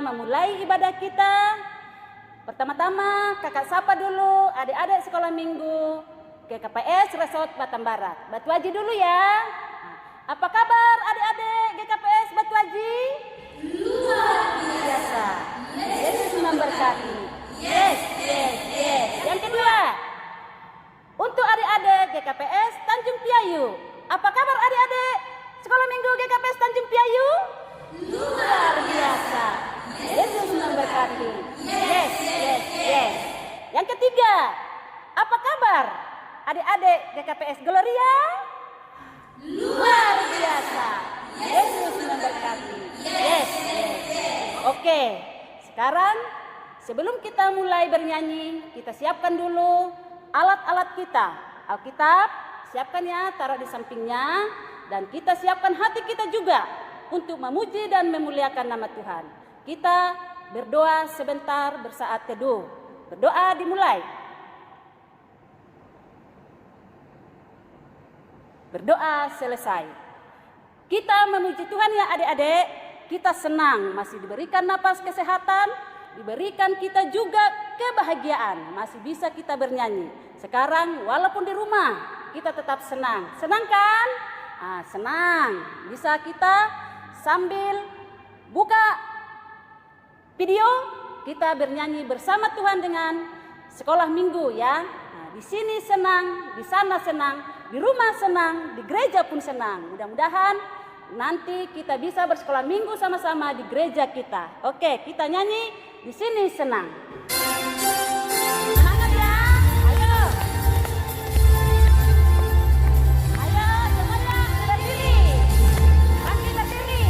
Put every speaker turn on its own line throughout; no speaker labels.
memulai ibadah kita, pertama-tama kakak sapa dulu adik-adik sekolah minggu GKPS Resort Batam Barat. Batu Haji dulu ya. Apa kabar adik-adik GKPS Batu Haji? Luar biasa. Yesus memberkati. Yes. Yang kedua, untuk adik-adik GKPS Tanjung Piayu. Apa kabar adik-adik sekolah minggu GKPS Tanjung Piayu? Luar biasa. Yesus memberkati. Yes. Yang ketiga, apa kabar adik-adik GKPS Gloria? Luar biasa. Yesus memberkati. Yes. Oke, sekarang sebelum kita mulai bernyanyi, kita siapkan dulu alat-alat kita. Alkitab, siapkan ya, taruh di sampingnya. Dan kita siapkan hati kita juga untuk memuji dan memuliakan nama Tuhan. Kita berdoa sebentar bersaat teduh. Berdoa dimulai. Berdoa selesai. Kita memuji Tuhan ya adik-adik. Kita senang masih diberikan napas kesehatan, diberikan kita juga kebahagiaan, masih bisa kita bernyanyi. Sekarang walaupun di rumah kita tetap senang. Senang kan? Senang. Bisa kita sambil buka video, kita bernyanyi bersama Tuhan dengan sekolah minggu ya. Di sini senang, di sana senang, di rumah senang, di gereja pun senang. Mudah-mudahan nanti kita bisa bersekolah minggu sama-sama di gereja kita. Oke, kita nyanyi di sini senang. Semangat ya, ayo. Ayo, semangat, berdiri. Pasti berdiri.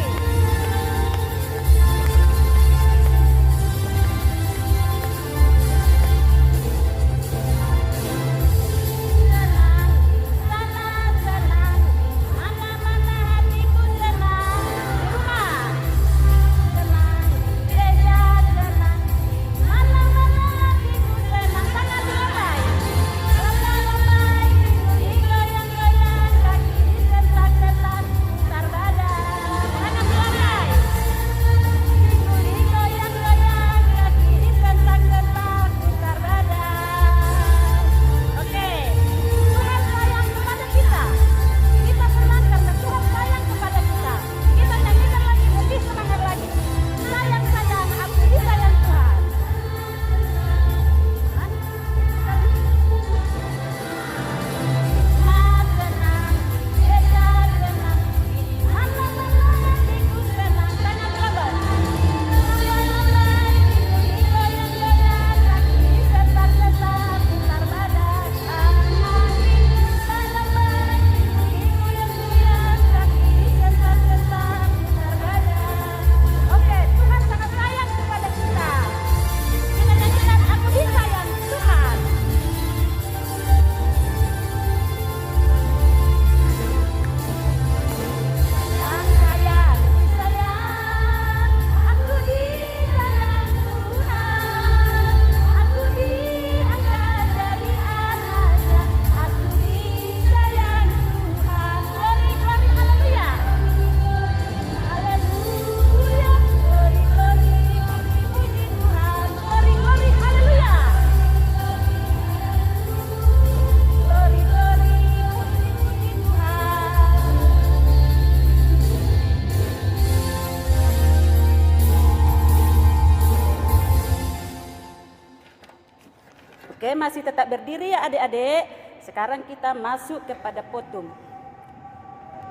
Oke, masih tetap berdiri ya adik-adik. Sekarang kita masuk kepada potum.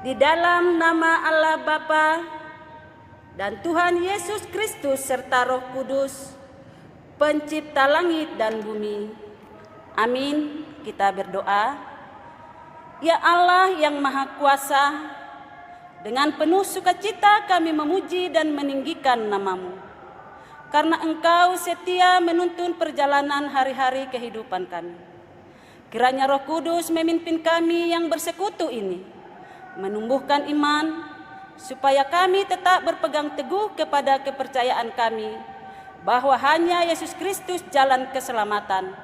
Di dalam nama Allah Bapa dan Tuhan Yesus Kristus serta Roh Kudus, pencipta langit dan bumi. Amin. Kita berdoa. Ya Allah yang Maha Kuasa, dengan penuh sukacita kami memuji dan meninggikan nama-Mu. Karena Engkau setia menuntun perjalanan hari-hari kehidupan kami. Kiranya Roh Kudus memimpin kami yang bersekutu ini, menumbuhkan iman, supaya kami tetap berpegang teguh kepada kepercayaan kami, bahwa hanya Yesus Kristus jalan keselamatan.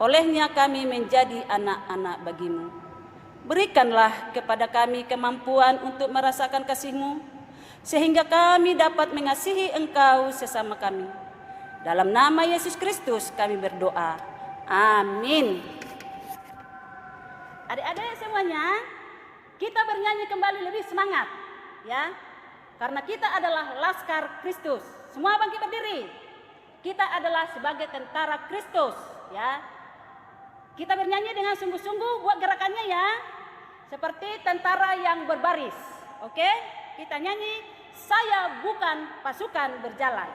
Olehnya kami menjadi anak-anak Bagi-Mu. Berikanlah kepada kami kemampuan untuk merasakan kasih-Mu, sehingga kami dapat mengasihi Engkau sesama kami. Dalam nama Yesus Kristus kami berdoa. Amin. Adik-adik semuanya, kita bernyanyi kembali lebih semangat, ya. Karena kita adalah Laskar Kristus. Semua bangkit berdiri. Kita adalah sebagai tentara Kristus, ya. Kita bernyanyi dengan sungguh-sungguh, buat gerakannya ya. Seperti tentara yang berbaris. Oke? Kita nyanyi, saya bukan pasukan berjalan.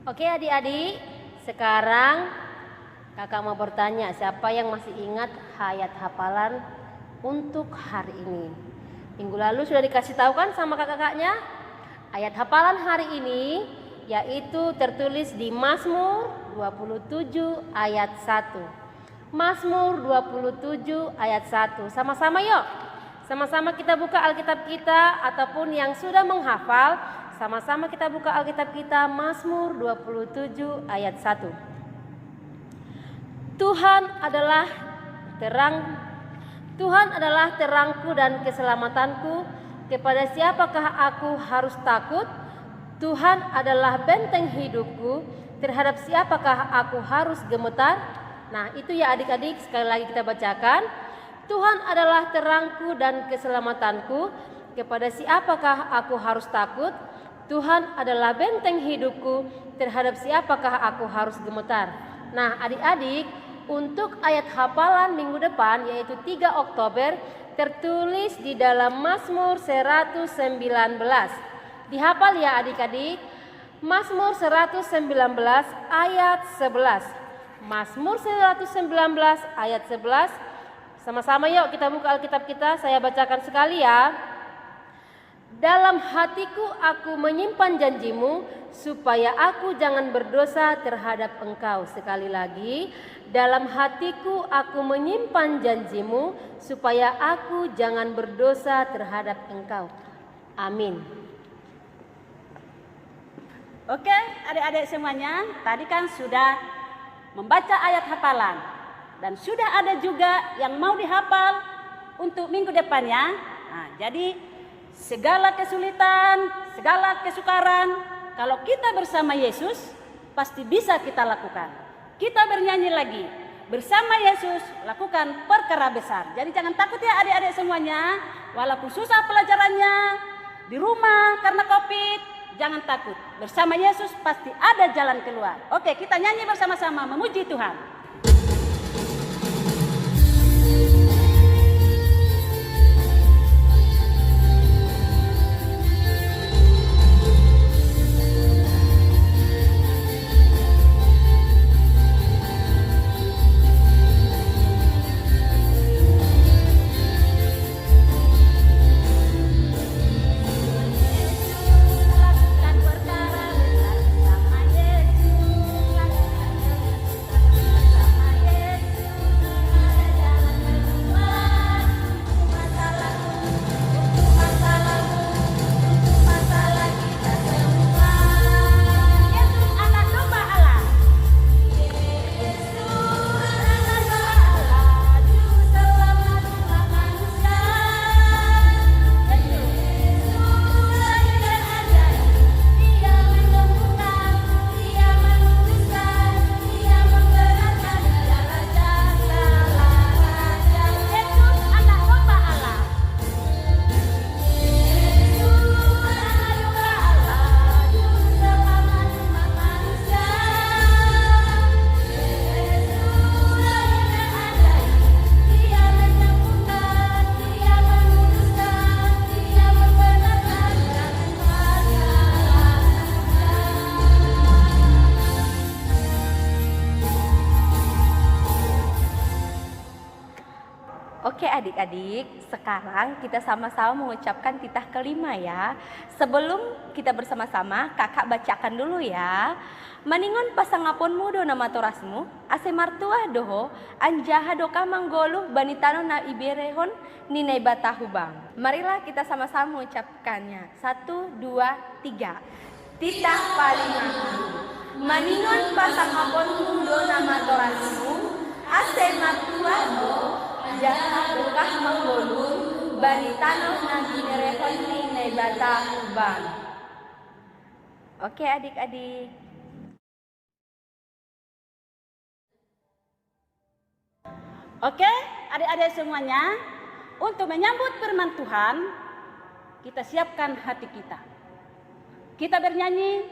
Oke adik-adik, sekarang kakak mau bertanya, siapa yang masih ingat ayat hafalan untuk hari ini? Minggu lalu sudah dikasih tahu kan sama kakak-kakaknya? Ayat hafalan hari ini yaitu tertulis di Mazmur 27 ayat 1. Mazmur 27 ayat 1. Sama-sama yuk. Sama-sama kita buka Alkitab kita, ataupun yang sudah menghafal, sama-sama kita buka Alkitab kita, Mazmur 27 ayat 1. Tuhan adalah terangku dan keselamatanku, kepada siapakah aku harus takut? Tuhan adalah benteng hidupku, terhadap siapakah aku harus gemetar? Nah, itu ya adik-adik, sekali lagi kita bacakan. Tuhan adalah terangku dan keselamatanku, kepada siapakah aku harus takut? Tuhan adalah benteng hidupku, terhadap siapakah aku harus gemetar? Nah, adik-adik, untuk ayat hafalan minggu depan yaitu 3 Oktober tertulis di dalam Mazmur 119. Dihafal ya adik-adik. Mazmur 119 ayat 11. Mazmur 119 ayat 11. Sama-sama yuk kita buka Alkitab kita, saya bacakan sekali ya. Dalam hatiku aku menyimpan janjimu, supaya aku jangan berdosa terhadap engkau. Sekali lagi, dalam hatiku aku menyimpan janjimu, supaya aku jangan berdosa terhadap engkau. Amin.
Oke, adik-adik semuanya, tadi kan sudah membaca ayat hafalan. Dan sudah ada juga yang mau dihafal untuk minggu depannya. Nah, jadi segala kesulitan, segala kesukaran, kalau kita bersama Yesus, pasti bisa kita lakukan. Kita bernyanyi lagi, bersama Yesus lakukan perkara besar. Jadi jangan takut ya adik-adik semuanya, walaupun susah pelajarannya, di rumah karena COVID, jangan takut. Bersama Yesus pasti ada jalan keluar. Oke, kita nyanyi bersama-sama memuji Tuhan.
Oke adik-adik, sekarang kita sama-sama mengucapkan titah kelima ya. Sebelum kita bersama-sama, kakak bacakan dulu ya. Maningon pasangapon mudo nama torasmu, ase martua doho, anjaha doka manggolu banitano na iberehon ninai batahubang. Marilah kita sama-sama mengucapkannya. 1, 2, 3. Titah paling maningon pasangapon mudo nama torasmu, ase martua doho, jahat bekah menggolun banitano nagi nerehon ninai batahubang. Oke adik-adik.
Oke, adik-adik semuanya, untuk menyambut firman Tuhan, kita siapkan hati kita. Kita bernyanyi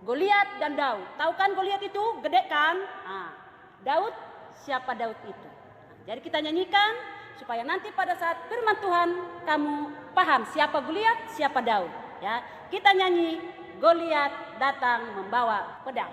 Goliat dan Daud. Tahu kan Goliat itu gede kan? Daud, siapa Daud itu? Jadi kita nyanyikan supaya nanti pada saat firman Tuhan kamu paham siapa Goliat, siapa Daud. Ya, kita nyanyi Goliat datang membawa pedang.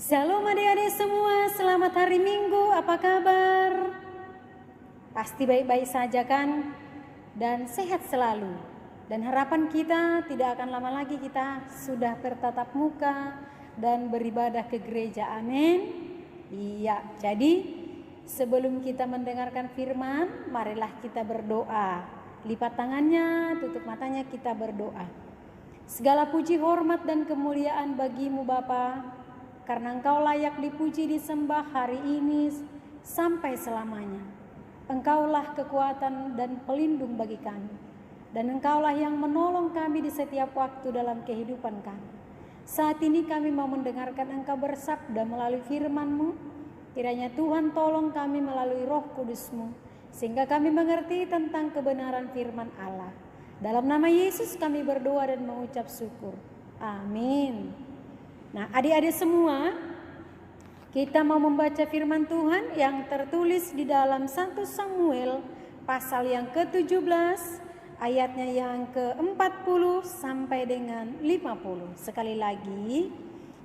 Shalom adik-adik semua, selamat hari Minggu, apa kabar? Pasti baik-baik saja kan? Dan sehat selalu. Dan harapan kita tidak akan lama lagi kita sudah bertatap muka dan beribadah ke gereja, amin. Iya, jadi sebelum kita mendengarkan firman, marilah kita berdoa. Lipat tangannya, tutup matanya, kita berdoa. Segala puji, hormat, dan kemuliaan bagimu Bapa, karena Engkau layak dipuji, disembah hari ini sampai selamanya. Engkaulah kekuatan dan pelindung bagi kami. Dan Engkaulah yang menolong kami di setiap waktu dalam kehidupan kami. Saat ini kami mau mendengarkan Engkau bersabda melalui firman-Mu. Kiranya Tuhan tolong kami melalui Roh Kudus-Mu, sehingga kami mengerti tentang kebenaran firman Allah. Dalam nama Yesus kami berdoa dan mengucap syukur. Amin. Nah, adik-adik semua, kita mau membaca firman Tuhan yang tertulis di dalam 1 Samuel pasal yang ke-17, ayatnya yang ke-40 sampai dengan 50. Sekali lagi,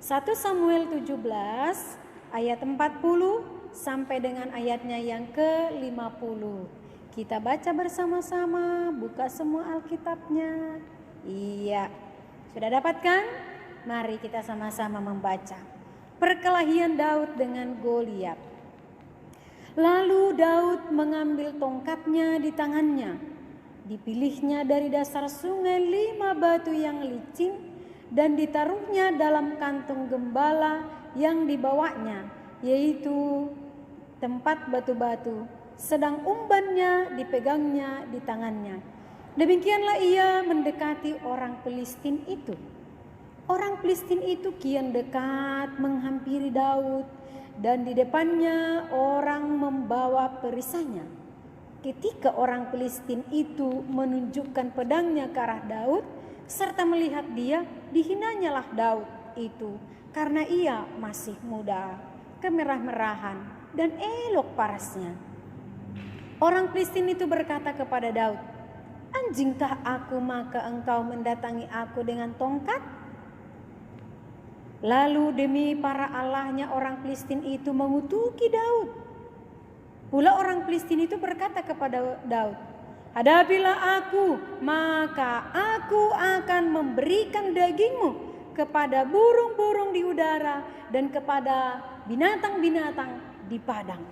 1 Samuel 17 ayat 40 sampai dengan ayatnya yang ke-50. Kita baca bersama-sama, buka semua Alkitabnya. Iya, sudah dapat kan? Mari kita sama-sama membaca. Perkelahian Daud dengan Goliat. Lalu Daud mengambil tongkatnya di tangannya. Dipilihnya dari dasar sungai 5 batu yang licin dan ditaruhnya dalam kantung gembala yang dibawanya, yaitu tempat batu-batu, sedang umbannya dipegangnya di tangannya. Demikianlah ia mendekati orang Filistin itu. Orang Filistin itu kian dekat menghampiri Daud, dan di depannya orang membawa perisainya. Ketika orang Filistin itu menunjukkan pedangnya ke arah Daud, serta melihat dia, dihinanyalah Daud itu, karena ia masih muda, kemerah-merahan, dan elok parasnya. Orang Filistin itu berkata kepada Daud, "Anjingkah aku maka engkau mendatangi aku dengan tongkat?" Lalu demi para allahnya orang Filistin itu mengutuki Daud. Pula orang Filistin itu berkata kepada Daud, "Hadapilah aku, maka aku akan memberikan dagingmu kepada burung-burung di udara, dan kepada binatang-binatang di padang.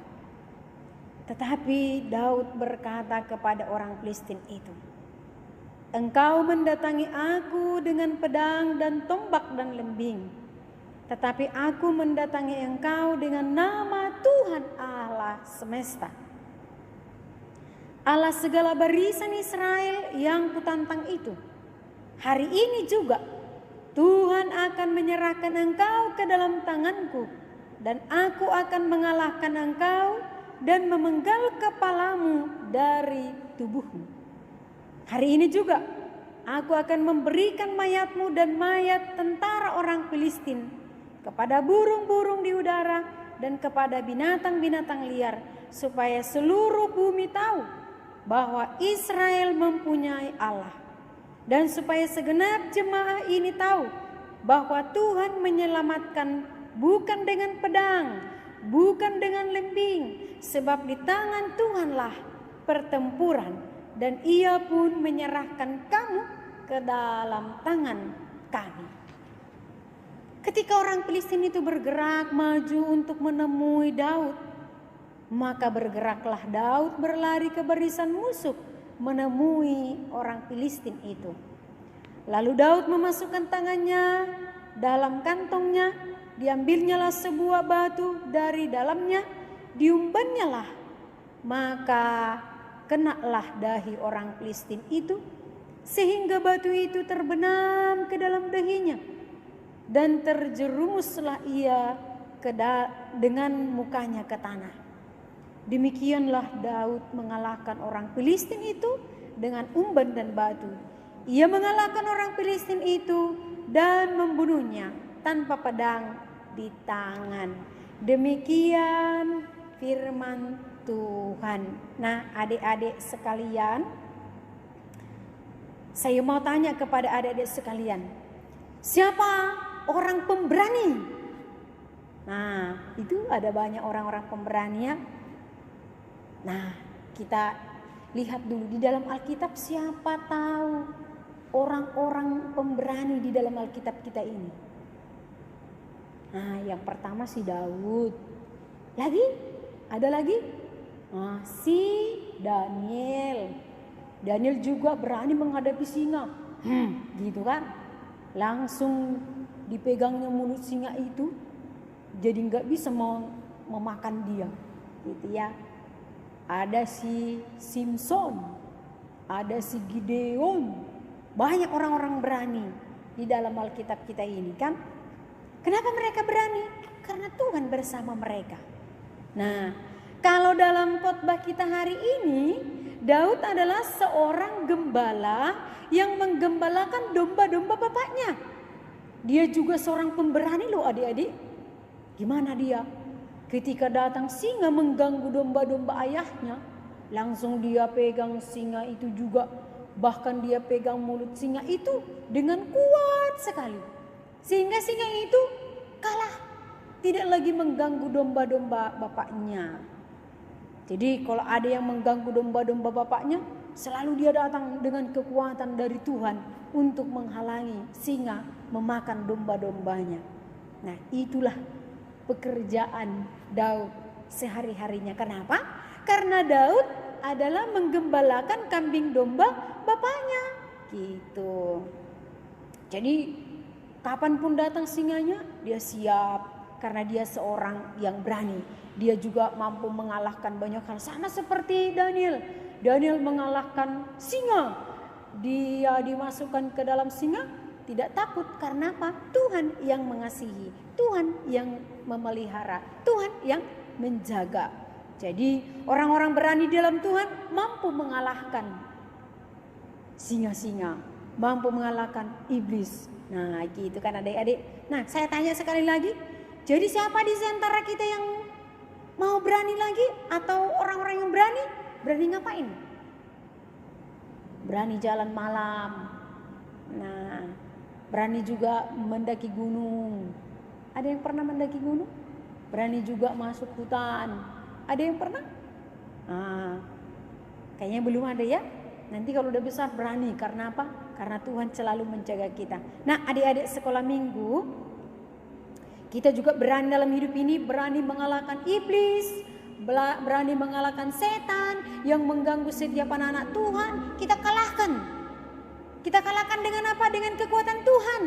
Tetapi Daud berkata kepada orang Filistin itu, "Engkau mendatangi aku dengan pedang dan tombak dan lembing, tetapi aku mendatangi engkau dengan nama Tuhan Allah semesta, Allah segala barisan Israel yang kutantang itu. Hari ini juga Tuhan akan menyerahkan engkau ke dalam tanganku, dan aku akan mengalahkan engkau dan memenggal kepalamu dari tubuhmu. Hari ini juga aku akan memberikan mayatmu dan mayat tentara orang Filistin kepada burung-burung di udara dan kepada binatang-binatang liar, supaya seluruh bumi tahu bahwa Israel mempunyai Allah, dan supaya segenap jemaah ini tahu bahwa Tuhan menyelamatkan bukan dengan pedang, bukan dengan lembing, sebab di tangan Tuhanlah pertempuran, dan Ia pun menyerahkan kamu ke dalam tangan kami." Ketika orang Filistin itu bergerak maju untuk menemui Daud, maka bergeraklah Daud berlari ke barisan musuh menemui orang Filistin itu. Lalu Daud memasukkan tangannya dalam kantongnya, diambilnyalah sebuah batu dari dalamnya, diumbannya, maka kenalah dahi orang Filistin itu, sehingga batu itu terbenam ke dalam dahinya, dan terjerumuslah ia dengan mukanya ke tanah. Demikianlah Daud mengalahkan orang Filistin itu dengan umban dan batu. Ia mengalahkan orang Filistin itu dan membunuhnya tanpa pedang di tangan. Demikian firman Tuhan. Nah, adik-adik sekalian, saya mau tanya kepada adik-adik sekalian, siapa orang pemberani? Nah, itu ada banyak orang-orang pemberani ya. Nah, kita lihat dulu di dalam Alkitab, siapa tahu orang-orang pemberani di dalam Alkitab kita ini. Nah, yang pertama si Daud. Lagi? Ada lagi? Nah, si Daniel. Daniel juga berani menghadapi singa. Gitu kan? Langsung dipegangnya mulut singa itu, jadi nggak bisa memakan dia. Gitu ya. Ada si Simpson, ada si Gideon, banyak orang-orang berani di dalam Alkitab kita ini kan. Kenapa mereka berani? Karena Tuhan bersama mereka. Nah, kalau dalam khotbah kita hari ini, Daud adalah seorang gembala yang menggembalakan domba-domba bapaknya. Dia juga seorang pemberani loh adik-adik. Gimana dia? Ketika datang singa mengganggu domba-domba ayahnya, langsung dia pegang singa itu juga. Bahkan dia pegang mulut singa itu dengan kuat sekali. Sehingga singa itu kalah. Tidak lagi mengganggu domba-domba bapaknya. Jadi kalau ada yang mengganggu domba-domba bapaknya, selalu dia datang dengan kekuatan dari Tuhan untuk menghalangi singa memakan domba-dombanya. Nah, itulah pekerjaan Daud sehari-harinya. Kenapa? Karena Daud adalah menggembalakan kambing domba bapaknya. Gitu. Jadi kapanpun datang singanya, dia siap. Karena dia seorang yang berani. Dia juga mampu mengalahkan banyak hal. Sama seperti Daniel. Daniel mengalahkan singa. Dia dimasukkan ke dalam singa, tidak takut. Karena apa? Tuhan yang mengasihi. Tuhan yang memelihara. Tuhan yang menjaga. Jadi orang-orang berani dalam Tuhan mampu mengalahkan singa-singa. Mampu mengalahkan iblis. Nah gitu kan adik-adik. Nah saya tanya sekali lagi. Jadi siapa di antara kita yang mau berani lagi? Atau orang-orang yang berani? Berani ngapain? Berani jalan malam. Nah, berani juga mendaki gunung. Ada yang pernah mendaki gunung? Berani juga masuk hutan. Ada yang pernah? Nah, kayaknya belum ada ya. Nanti kalau udah besar berani. Karena apa? karena Tuhan selalu menjaga kita. Nah, adik-adik sekolah minggu, kita juga berani dalam hidup ini, berani mengalahkan iblis, berani mengalahkan setan yang mengganggu setiap anak-anak Tuhan. Kita kalahkan. Kita kalahkan dengan apa? Dengan kekuatan Tuhan.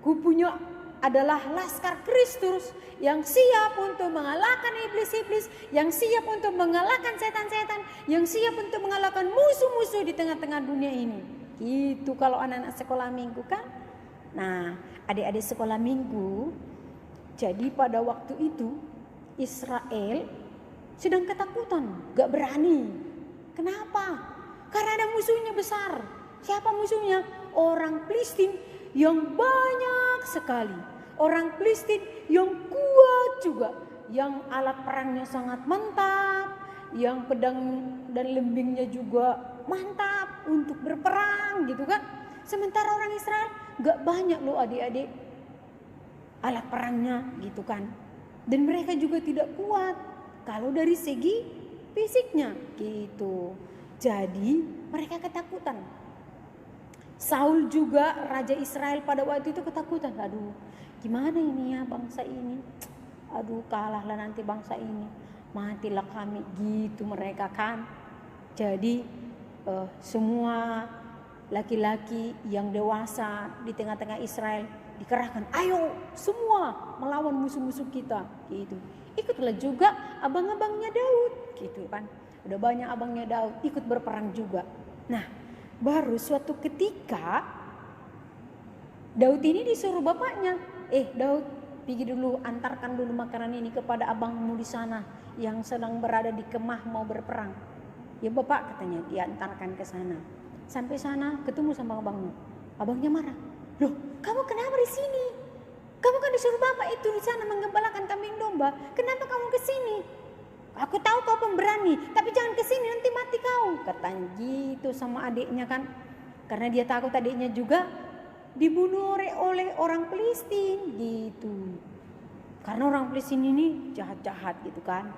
Ku punya adalah laskar Kristus yang siap untuk mengalahkan iblis-iblis, yang siap untuk mengalahkan setan-setan, yang siap untuk mengalahkan musuh-musuh di tengah-tengah dunia ini. Itu kalau anak-anak sekolah minggu kan. Nah, adik-adik sekolah minggu, jadi pada waktu itu Israel sedang ketakutan, gak berani. Kenapa? Karena ada musuhnya besar. Siapa musuhnya? Orang Filistin yang banyak sekali. Orang Filistin yang kuat juga, yang alat perangnya sangat mantap, yang pedang dan lembingnya juga mantap untuk berperang gitu kan. Sementara orang Israel gak banyak loh adik-adik alat perangnya gitu kan. Dan mereka juga tidak kuat kalau dari segi fisiknya gitu. Jadi mereka ketakutan. Saul juga raja Israel pada waktu itu ketakutan. Aduh, gimana ini ya bangsa ini? Aduh, kalahlah nanti bangsa ini. Matilah kami gitu mereka kan. Jadi semua laki-laki yang dewasa di tengah-tengah Israel dikerahkan. Ayo semua melawan musuh-musuh kita gitu. Ikutlah juga abang-abangnya Daud gitu kan. Udah banyak abangnya Daud ikut berperang juga. Nah, baru suatu ketika Daud ini disuruh bapaknya, Daud, pergi dulu, antarkan dulu makanan ini kepada abangmu di sana yang sedang berada di kemah mau berperang. Ya bapak, katanya, diantarkan ke sana. Sampai sana ketemu sama abangnya. Abangnya marah. Loh, kamu kenapa di sini? Kamu kan disuruh bapak itu di sana menggembalakan kambing domba. Kenapa kamu ke sini? Aku tahu kau pemberani, tapi jangan ke sini nanti mati kau. Katanya gitu sama adiknya kan. Karena dia takut adiknya juga dibunuh oleh orang Filistin gitu. Karena orang Filistin ini jahat-jahat gitu kan.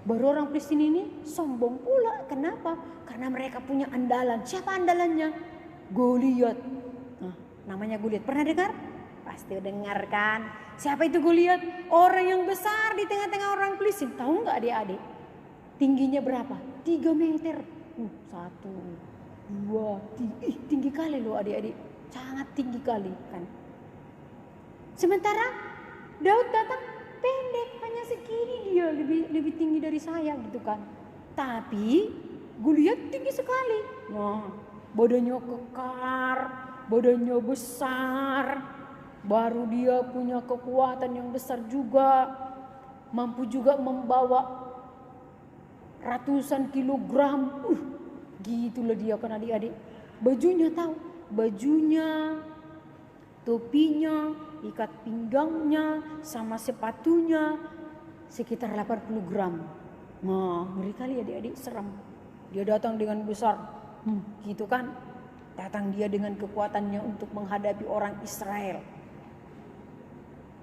Baru orang Filistin ini sombong pula. Kenapa? Karena mereka punya andalan. Siapa andalannya? Goliat. Nah, namanya Goliat. Pernah dengar? Pasti dengar kan. Siapa itu Goliat? Orang yang besar di tengah-tengah orang Filistin. Tahu nggak adik-adik? Tingginya berapa? 3 meter. 1, 2, 3. Tinggi kali loh adik-adik. Sangat tinggi kali kan. Sementara Daud datang pendek, hanya segini dia, lebih tinggi dari saya gitu kan. Tapi Goliat tinggi sekali. Nah, badannya kekar, badannya besar. Baru dia punya kekuatan yang besar juga. Mampu juga membawa ratusan kilogram. Gitulah dia kan adik-adik. Bajunya tahu, bajunya, topinya, ikat pinggangnya, sama sepatunya sekitar 80 gram. Nah, ngeri kali adik-adik, serem. Dia datang dengan besar, gitu kan. Datang dia dengan kekuatannya untuk menghadapi orang Israel.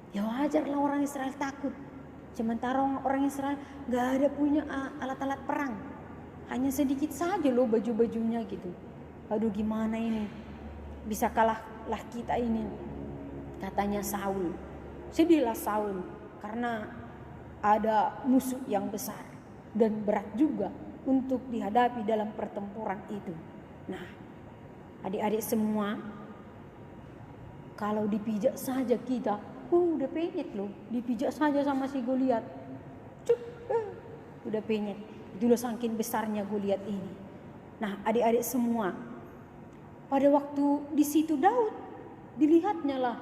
Ya wajarlah orang Israel takut. Sementara orang Israel gak ada punya alat-alat perang. Hanya sedikit saja loh baju-bajunya gitu. Aduh gimana ini? Bisa kalahlah kita ini. Katanya Saul. Sedihlah Saul karena ada musuh yang besar dan berat juga untuk dihadapi dalam pertempuran itu. Nah, adik-adik semua, kalau dipijak saja kita, udah penyet loh. Dipijak saja sama si Goliat, udah penyet. Itulah saking besarnya Goliat ini. Nah, adik-adik semua, pada waktu di situ Daud, dilihatnya lah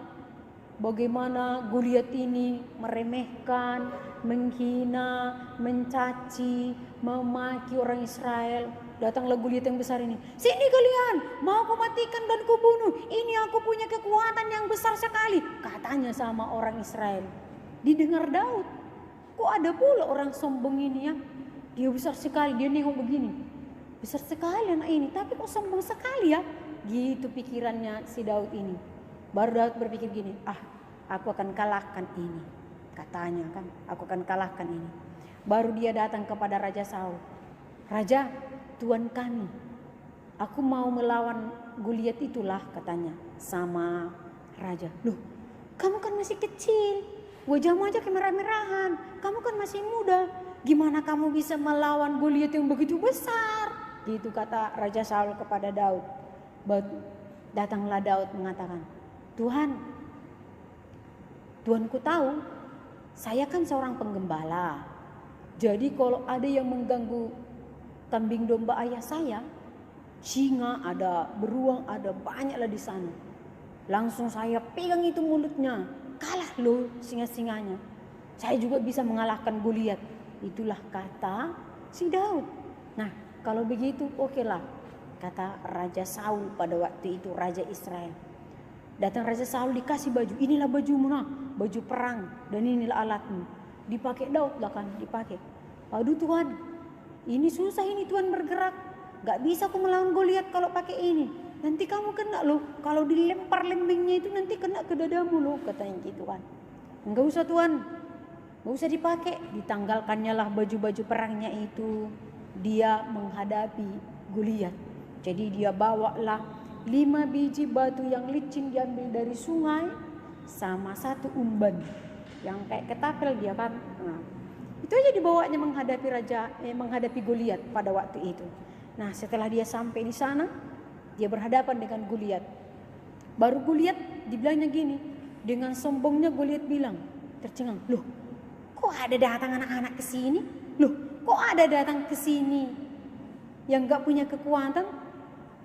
bagaimana Goliat ini meremehkan, menghina, mencaci, memaki orang Israel. Datanglah Goliat yang besar ini. Sini kalian, mau ku matikan dan ku bunuh. Ini aku punya kekuatan yang besar sekali, katanya sama orang Israel. Didengar Daud, kok ada pula orang sombong ini ya. Dia besar sekali, dia nengok begini. Besar sekali anak ini, tapi kok sombong sekali ya. Gitu pikirannya si Daud ini. Baru Daud berpikir gini, aku akan kalahkan ini. Katanya kan, aku akan kalahkan ini. Baru dia datang kepada Raja Saul. Raja, Tuan kami, aku mau melawan Goliat itulah katanya sama raja, loh kamu kan masih kecil, wajahmu aja kayak merah-merahan, kamu kan masih muda, gimana kamu bisa melawan Goliat yang begitu besar? Gitu kata Raja Saul kepada Daud. Datanglah Daud mengatakan, Tuanku tahu saya kan seorang penggembala. Jadi kalau ada yang mengganggu kambing domba ayah saya, singa ada, beruang ada, banyaklah di sana. Langsung saya pegang itu mulutnya, kalah loh singa-singanya. Saya juga bisa mengalahkan Goliat. Itulah kata si Daud. Nah, kalau begitu okelah, kata Raja Saul pada waktu itu, Raja Israel. Datang Raja Saul dikasih baju, inilah bajumu nah, baju perang, dan inilah alatmu. Dipakai Daud lah kan, dipakai. Aduh Tuhan, ini susah ini Tuhan bergerak. Gak bisa aku melawan Goliat kalau pakai ini. Nanti kamu kena loh, kalau dilempar lembingnya itu nanti kena ke dadamu loh, katanya gitu kan. Enggak usah Tuhan, enggak usah dipakai. Ditanggalkannya lah baju-baju perangnya itu. Dia menghadapi Goliat. Jadi dia bawalah 5 biji batu yang licin diambil dari sungai sama 1 umban yang kayak ketapel dia kan. Nah, itu aja dibawanya menghadapi Goliat pada waktu itu. Nah, setelah dia sampai di sana, dia berhadapan dengan Goliat. Baru Goliat dibilangnya gini, dengan sombongnya Goliat bilang, tercengang, loh, kok ada datang anak-anak ke sini? Loh, kok ada datang ke sini yang gak punya kekuatan?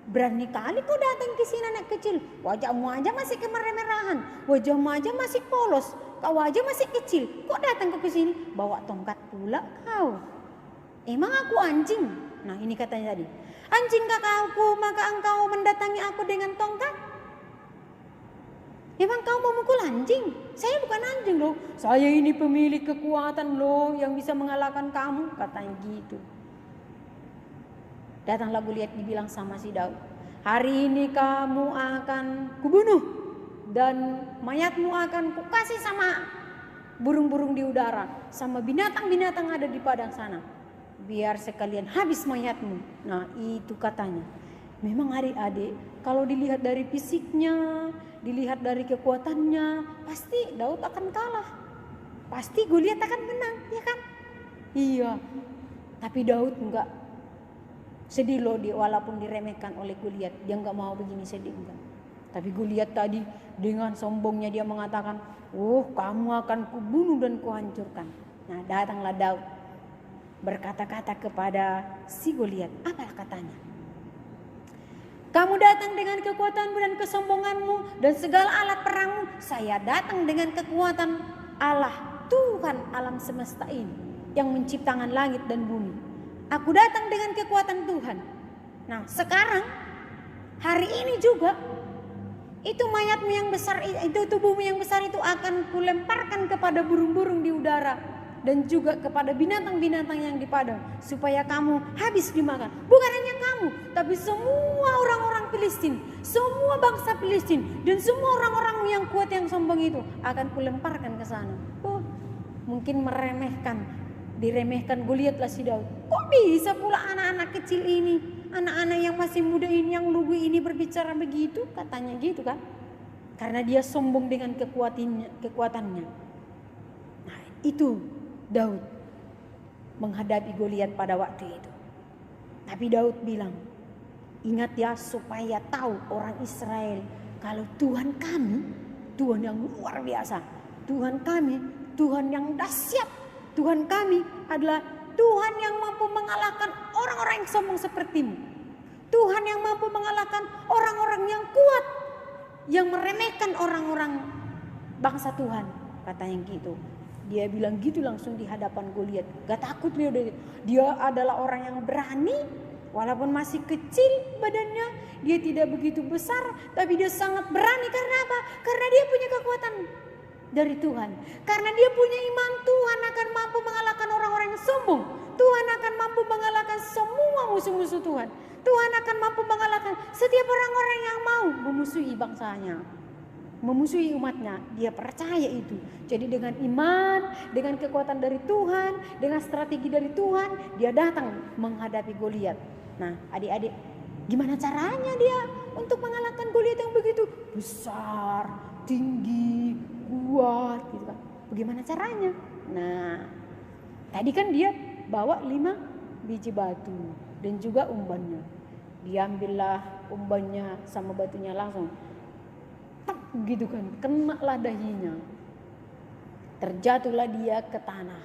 Berani kali kau datang ke sini anak kecil. Wajahmu aja masih kemerah-merahan, wajahmu aja masih polos, kau aja masih kecil. Kok datang ke sini? Bawa tongkat pula kau. Emang aku anjing? Nah ini katanya tadi. Anjingkah kau, maka engkau mendatangi aku dengan tongkat? Emang kau mau mukul anjing? Saya bukan anjing loh. Saya ini pemilik kekuatan loh yang bisa mengalahkan kamu. Katanya gitu. Datanglah Goliat dibilang sama si Daud. Hari ini kamu akan kubunuh. Dan mayatmu akan kukasih sama burung-burung di udara. Sama binatang-binatang ada di padang sana. Biar sekalian habis mayatmu. Nah itu katanya. Memang adik-adik kalau dilihat dari fisiknya, dilihat dari kekuatannya, pasti Daud akan kalah. Pasti Goliat akan menang, ya kan? Iya. Tapi Daud enggak sedih loh dia, walaupun diremehkan oleh Goliat. Dia enggak mau begini sedih enggak. Tapi Goliat tadi dengan sombongnya dia mengatakan, "Oh, kamu akan kubunuh dan kuhancurkan." Nah, datanglah Daud berkata-kata kepada si Goliat. Apa katanya? Kamu datang dengan kekuatanmu dan kesombonganmu dan segala alat perangmu. Saya datang dengan kekuatan Allah, Tuhan alam semesta ini yang menciptakan langit dan bumi. Aku datang dengan kekuatan Tuhan. Nah sekarang hari ini juga itu mayatmu yang besar, itu tubuhmu yang besar itu akan kulemparkan kepada burung-burung di udara dan juga kepada binatang-binatang yang di padang supaya kamu habis dimakan. Bukan hanya kamu, tapi semua orang-orang Filistin, semua bangsa Filistin dan semua orang-orang yang kuat yang sombong itu akan kulemparkan ke sana. Oh, mungkin diremehkan Goliat lah si Daud. Kok bisa pula anak-anak kecil ini, anak-anak yang masih muda ini, yang lugu ini berbicara begitu? Katanya gitu kan. Karena dia sombong dengan kekuatannya. Nah itu Daud menghadapi Goliat pada waktu itu. Tapi Daud bilang, ingat ya supaya tahu orang Israel kalau Tuhan kami, Tuhan yang luar biasa. Tuhan kami, Tuhan yang dahsyat. Tuhan kami adalah Tuhan yang mampu mengalahkan orang-orang yang sombong sepertimu. Tuhan yang mampu mengalahkan orang-orang yang kuat, yang meremehkan orang-orang bangsa Tuhan. Katanya gitu. Dia bilang gitu langsung di hadapan Goliat. Gak takut dia adalah orang yang berani. Walaupun masih kecil badannya, dia tidak begitu besar, tapi dia sangat berani. Karena apa? Karena dia punya kekuatan dari Tuhan. Karena dia punya iman, Tuhan akan mampu mengalahkan orang-orang yang sombong. Tuhan akan mampu mengalahkan semua musuh-musuh Tuhan. Tuhan akan mampu mengalahkan setiap orang-orang yang mau memusuhi bangsanya, memusuhi umatnya. Dia percaya itu. Jadi dengan iman, dengan kekuatan dari Tuhan, dengan strategi dari Tuhan, dia datang menghadapi Goliat. Nah adik-adik, gimana caranya dia untuk mengalahkan Goliat yang begitu besar, tinggi, kuat gitu kan. Bagaimana caranya? Nah, tadi kan dia bawa 5 biji batu dan juga umbannya. Diambillah umbannya sama batunya langsung. Tak gitu kan, kenalah dahinya. Terjatuhlah dia ke tanah.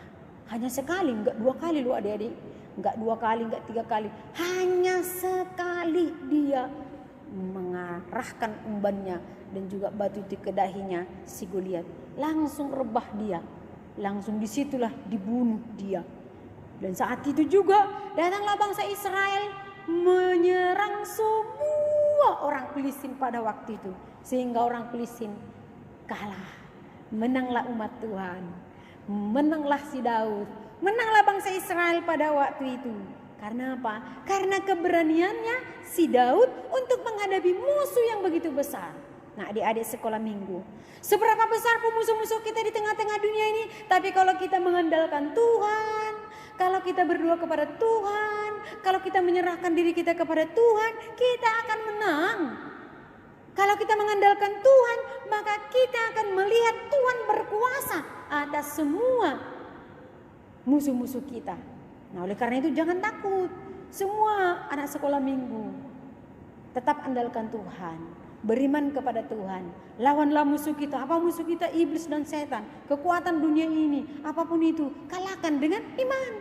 Hanya sekali, enggak 2 kali loh adik-adik. Enggak 2 kali, enggak 3 kali. Hanya sekali dia mengarahkan umbannya dan juga batu itu ke dahinya si Goliat. Langsung rebah dia. Langsung disitulah dibunuh dia. Dan saat itu juga datanglah bangsa Israel menyerang semua orang Filistin pada waktu itu. Sehingga orang Filistin kalah. Menanglah umat Tuhan. Menanglah si Daud. Menanglah bangsa Israel pada waktu itu. Karena apa? Karena keberaniannya si Daud untuk menghadapi musuh yang begitu besar. Nah, adik-adik sekolah minggu, seberapa besar pun musuh-musuh kita di tengah-tengah dunia ini, tapi kalau kita mengandalkan Tuhan, kalau kita berdoa kepada Tuhan, kalau kita menyerahkan diri kita kepada Tuhan, kita akan menang. Kalau kita mengandalkan Tuhan, maka kita akan melihat Tuhan berkuasa atas semua musuh-musuh kita. Nah, oleh karena itu jangan takut. Semua anak sekolah minggu, tetap andalkan Tuhan. Beriman kepada Tuhan. Lawanlah musuh kita. Apa musuh kita? Iblis dan setan. Kekuatan dunia ini. Apapun itu. Kalahkan dengan iman.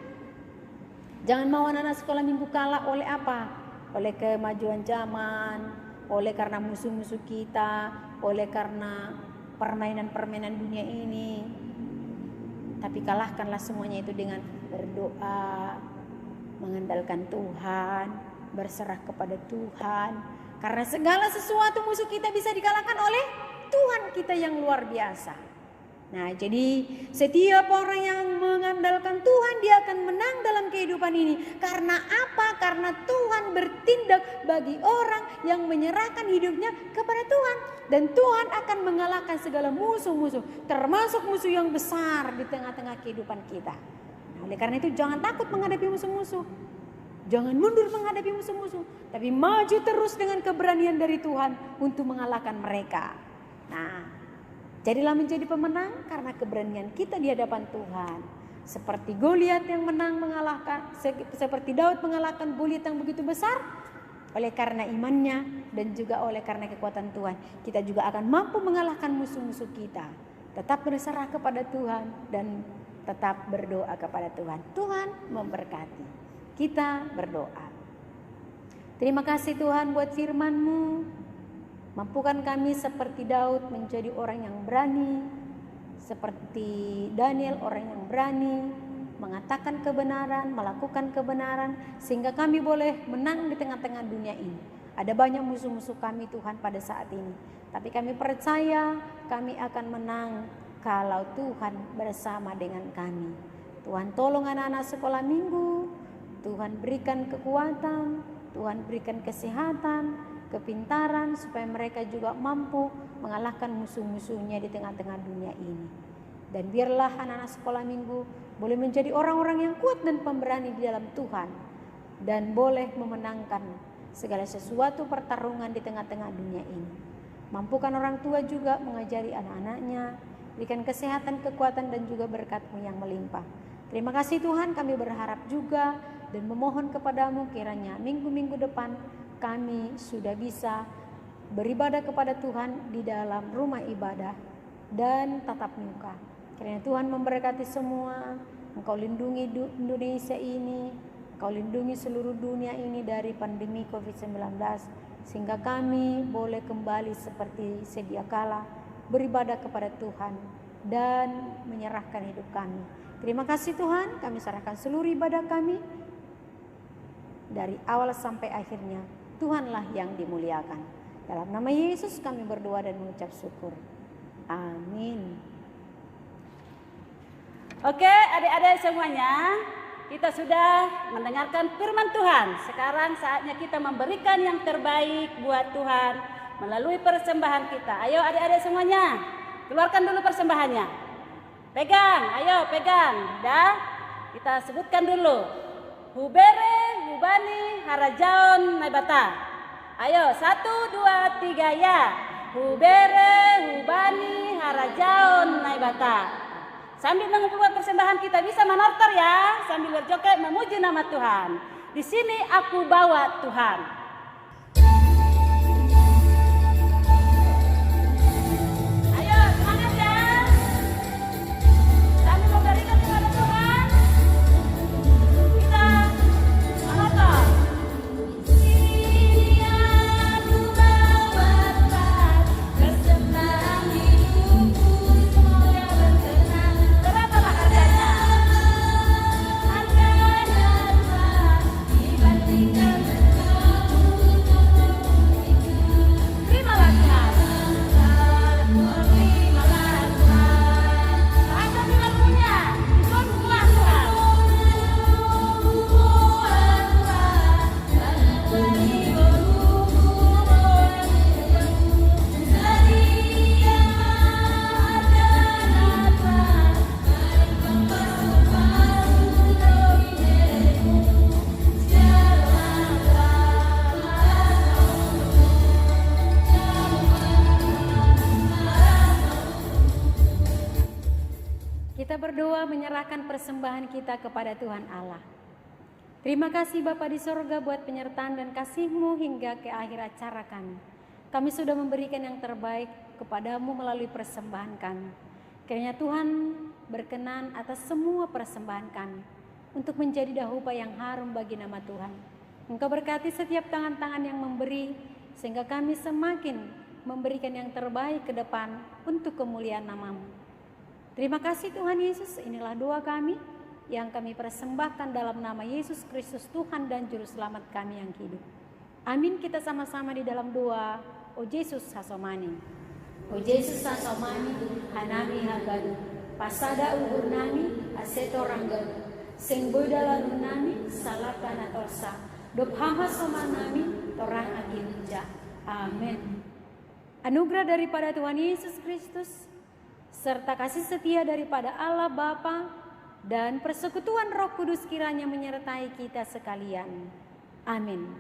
Jangan mau anak-anak sekolah minggu kalah oleh apa? Oleh kemajuan zaman. Oleh karena musuh-musuh kita. Oleh karena permainan-permainan dunia ini. Tapi kalahkanlah semuanya itu dengan berdoa. Mengandalkan Tuhan. Berserah kepada Tuhan. Karena segala sesuatu musuh kita bisa dikalahkan oleh Tuhan kita yang luar biasa. Nah, jadi setiap orang yang mengandalkan Tuhan, dia akan menang dalam kehidupan ini. Karena apa? Karena Tuhan bertindak bagi orang yang menyerahkan hidupnya kepada Tuhan. Dan Tuhan akan mengalahkan segala musuh-musuh, termasuk musuh yang besar di tengah-tengah kehidupan kita. Nah, oleh karena itu jangan takut menghadapi musuh-musuh. Jangan mundur menghadapi musuh-musuh, tapi maju terus dengan keberanian dari Tuhan untuk mengalahkan mereka. Nah, jadilah menjadi pemenang karena keberanian kita di hadapan Tuhan. Seperti Goliat yang menang mengalahkan, seperti Daud mengalahkan Goliat yang begitu besar, oleh karena imannya dan juga oleh karena kekuatan Tuhan, kita juga akan mampu mengalahkan musuh-musuh kita. Tetap berserah kepada Tuhan dan tetap berdoa kepada Tuhan. Tuhan memberkati. Kita berdoa. Terima kasih Tuhan buat firman-Mu. Mampukan kami seperti Daud menjadi orang yang berani. Seperti Daniel orang yang berani. Mengatakan kebenaran, melakukan kebenaran. Sehingga kami boleh menang di tengah-tengah dunia ini. Ada banyak musuh-musuh kami Tuhan pada saat ini. Tapi kami percaya kami akan menang kalau Tuhan bersama dengan kami. Tuhan tolong anak-anak sekolah minggu. Tuhan berikan kekuatan, Tuhan berikan kesehatan, kepintaran supaya mereka juga mampu mengalahkan musuh-musuhnya di tengah-tengah dunia ini. Dan biarlah anak-anak sekolah minggu boleh menjadi orang-orang yang kuat dan pemberani di dalam Tuhan. Dan boleh memenangkan segala sesuatu pertarungan di tengah-tengah dunia ini. Mampukan orang tua juga mengajari anak-anaknya, berikan kesehatan, kekuatan dan juga berkat-Mu yang melimpah. Terima kasih Tuhan, kami berharap juga dan memohon kepadamu kiranya minggu-minggu depan kami sudah bisa beribadah kepada Tuhan di dalam rumah ibadah dan tatap muka. Kiranya Tuhan memberkati semua. Engkau lindungi Indonesia ini, Engkau lindungi seluruh dunia ini dari pandemi COVID-19 sehingga kami boleh kembali seperti sedia kala beribadah kepada Tuhan dan menyerahkan hidup kami. Terima kasih Tuhan, kami serahkan seluruh ibadah kami dari awal sampai akhirnya. Tuhanlah yang dimuliakan. Dalam nama Yesus kami berdoa dan mengucap syukur. Amin.
Oke, adik-adik semuanya, kita sudah mendengarkan firman Tuhan. Sekarang saatnya kita memberikan yang terbaik buat Tuhan melalui persembahan kita. Ayo adik-adik semuanya, keluarkan dulu persembahannya. Pegang, ayo pegang. Dah, kita sebutkan dulu. Hubere, Hubani, Harajaon, Naibata. Ayo, 1, 2, 3 ya. Hubere, hubani, harajaon, naibata. Sambil mengumpulkan persembahan kita bisa menortor ya, sambil berjoget memuji nama Tuhan. Di sini aku bawa Tuhan. Ayo semangat ya. Sambil memberikan kepada Tuhan, kita menortor.
Kita berdoa menyerahkan persembahan kita kepada Tuhan Allah. Terima kasih Bapa di sorga buat penyertaan dan kasih-Mu hingga ke akhir acara kami. Kami sudah memberikan yang terbaik kepadamu melalui persembahan kami. Kiranya Tuhan berkenan atas semua persembahan kami untuk menjadi dahupa yang harum bagi nama Tuhan. Engkau berkati setiap tangan-tangan yang memberi sehingga kami semakin memberikan yang terbaik ke depan untuk kemuliaan nama-Mu. Terima kasih Tuhan Yesus, inilah doa kami yang kami persembahkan dalam nama Yesus Kristus Tuhan dan Juru Selamat kami yang hidup. Amin, kita sama-sama di dalam doa. O Yesus hasomani. O Yesus hasomani, hanami hagadu. Pasada ubur nami, aseto ranggadu. Sengboy dalam nami, salakana torsa. Dop hama somanami, torang aginja. Amin. Anugerah daripada Tuhan Yesus Kristus, serta kasih setia daripada Allah Bapa dan persekutuan Roh Kudus kiranya menyertai kita sekalian. Amin.